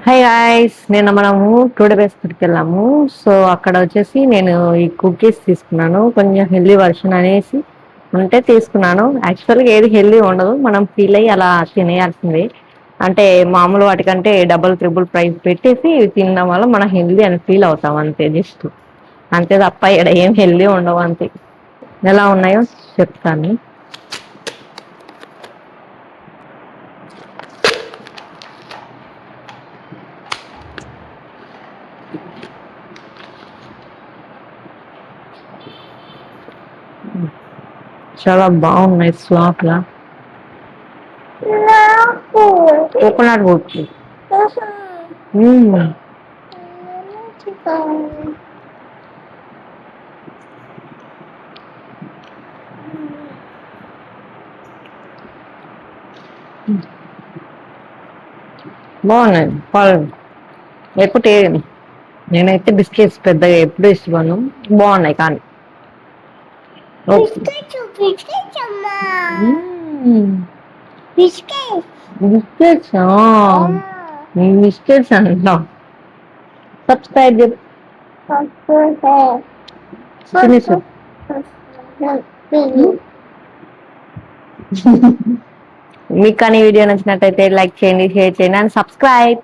High guys, నిన్న మనము today బేస్కి వెళ్ళాము. సో అక్కడ వచ్చేసి నేను ఈ కుకీస్ తీసుకున్నాను, కొంచెం హెల్దీ వర్షన్ అనేసి ఉంటే తీసుకున్నాను. యాక్చువల్గా ఏది హెల్దీ ఉండదు, మనం ఫీల్ అయ్యి అలా తినేయాల్సిందే. అంటే మామూలు వాటికంటే డబుల్ ట్రిపుల్ ప్రైస్ పెట్టేసి తినడం వల్ల మనం హెల్దీ అని ఫీల్ అవుతాం అంతే, జస్ట్ అంతే తప్ప ఇక్కడ ఏం హెల్దీ ఉండవు అంతే. ఎలా ఉన్నాయో చెప్తాను. చాలా బాగున్నాయి స్వాప్ లా. కోకోనట్ బుడ్స్ బాగున్నాయి. పళ్ళు లేకపోతే నేనైతే బిస్కెట్స్ పెద్దగా ఎప్పుడు ఇష్టపడను, బాగున్నాయి కానీ. బిస్కెట్స్ బిస్కెట్స్ అంటాం. సబ్స్క్రైబ్ తినేసు. మీకు కానీ వీడియో నచ్చినట్టయితే లైక్ చేయండి, షేర్ చేయండి అండ్ సబ్స్క్రైబ్.